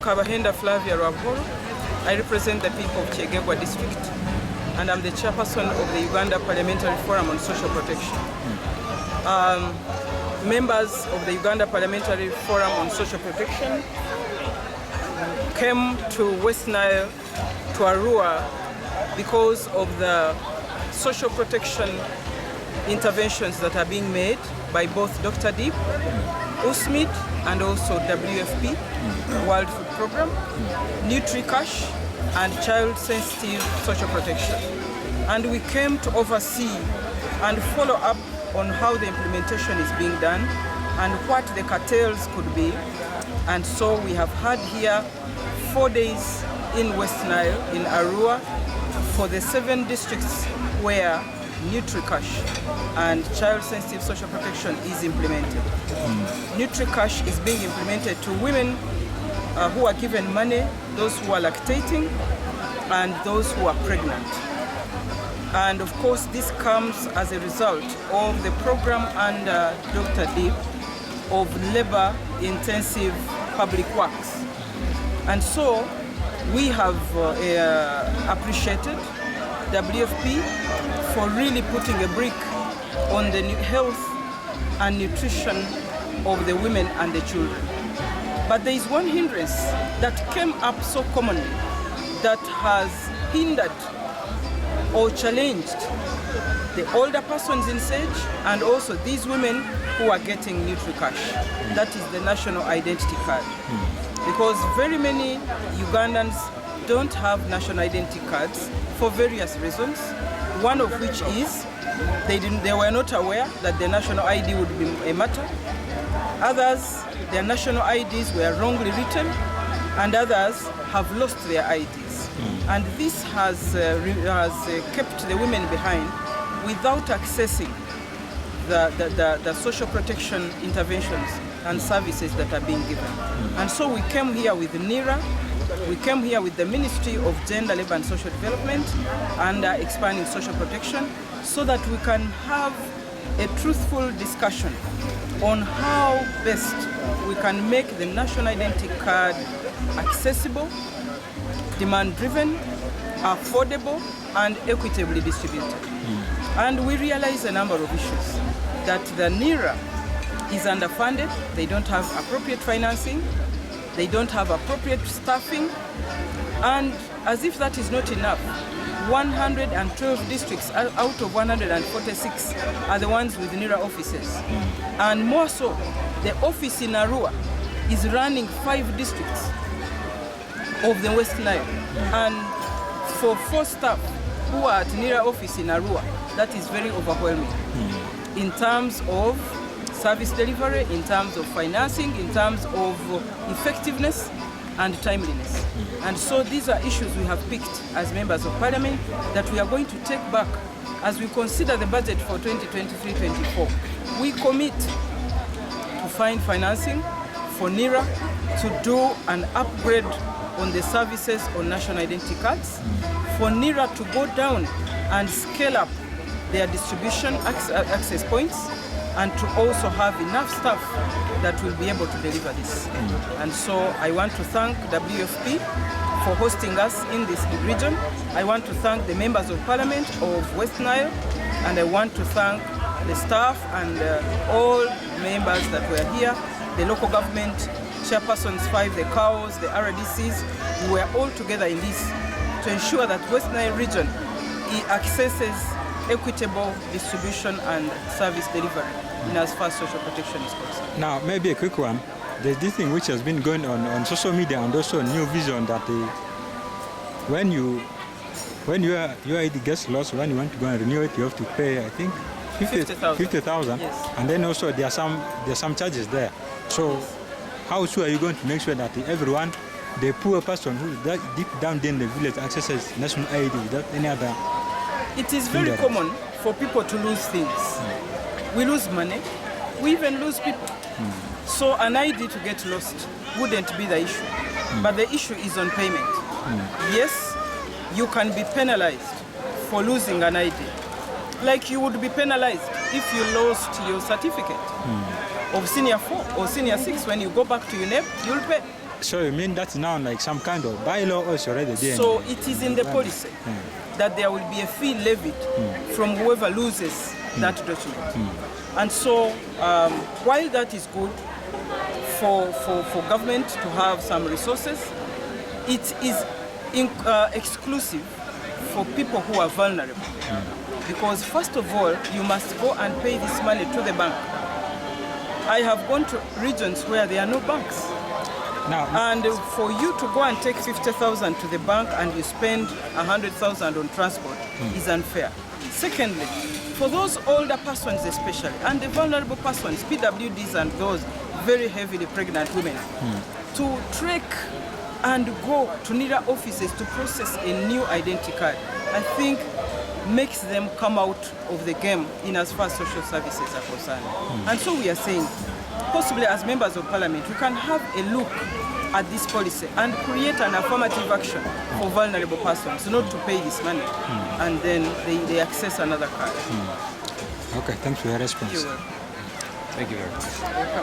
Kabahenda Flavia Rabhoro. I represent the people of Kyegegwa district, and I'm the chairperson of the Uganda Parliamentary Forum on Social Protection. Members of the Uganda Parliamentary Forum on Social Protection came to West Nile, to Arua, because of the social protection interventions that are being made by both Dr. Deep, USMID, and also WFP, World Food Program, Nutri-cash, and child-sensitive social protection. And we came to oversee and follow up on how the implementation is being done and what the cartels could be. And so we have had here 4 days in West Nile, in Arua, for the 7 districts where Nutri-cash and child-sensitive social protection is implemented. Nutri-cash is being implemented to women who are given money, those who are lactating, and those who are pregnant. And of course, this comes as a result of the program under Dr. Deep of labor-intensive public works. And so we have appreciated WFP for really putting a brick on the health and nutrition of the women and the children. But there is one hindrance that came up so commonly that has hindered or challenged the older persons in SAGE and also these women who are getting Nutri-cash. That is the national identity card. Because very many Ugandans don't have national identity cards for various reasons, one of which is they were not aware that the national ID would be a matter. Others, their national IDs were wrongly written, and others have lost their IDs. And this has kept the women behind without accessing the social protection interventions and services that are being given. And so we came here with NIRA, we came here with the Ministry of Gender, Labour and Social Development under expanding social protection so that we can have a truthful discussion on how best we can make the national identity card accessible, demand-driven, affordable, and equitably distributed. And we realize a number of issues. That the NIRA is underfunded, they don't have appropriate financing, they don't have appropriate staffing, and as if that is not enough, 112 districts out of 146 are the ones with NIRA offices. And more so, the office in Arua is running 5 districts of the West Nile. And for 4 staff who are at NIRA office in Arua, that is very overwhelming in terms of service delivery, in terms of financing, in terms of effectiveness and timeliness. And so these are issues we have picked as members of parliament that we are going to take back as we consider the budget for 2023-24. We commit to find financing for NIRA to do an upgrade on the services on national identity cards, for NIRA to go down and scale up their distribution access points, and to also have enough staff that will be able to deliver this. And so I want to thank WFP for hosting us in this region. I want to thank the members of parliament of West Nile, and I want to thank the staff and all members that were here, the local government, chairpersons 5, the COWs, the RDCs. We were all together in this to ensure that West Nile region accesses equitable distribution and service delivery in as far as social protection is concerned. Now, maybe a quick one. There's this thing which has been going on social media and also New Vision that when your ID gets lost, when you want to go and renew it, you have to pay, I think, 50,000. Yes. And then also there's some charges there. So how sure are you going to make sure that everyone, the poor person who is deep down in the village, accesses national ID without any other? It is very common for people to lose things. We lose money, we even lose people. So an ID to get lost wouldn't be the issue, but the issue is on payment. Yes, you can be penalized for losing an ID, like you would be penalized if you lost your certificate of senior 4 or senior 6. When you go back to your NEP, you'll pay. So you mean that's now like some kind of bylaw or it's already there? So it is in the policy that there will be a fee levied from whoever loses that document. And so while that is good for government to have some resources, it is exclusive for people who are vulnerable. Because first of all, you must go and pay this money to the bank. I have gone to regions where there are no banks. Now, And for you to go and take 50,000 to the bank and you spend 100,000 on transport is unfair. Secondly, for those older persons especially, and the vulnerable persons, PWDs and those very heavily pregnant women, to trek and go to NIRA offices to process a new identity card, I think makes them come out of the game in as far as social services are concerned. And so we are saying, possibly as members of parliament, we can have a look at this policy and create an affirmative action for vulnerable persons, not to pay this money, and then they access another card. okay, thanks for your response. You're welcome. Thank you very much.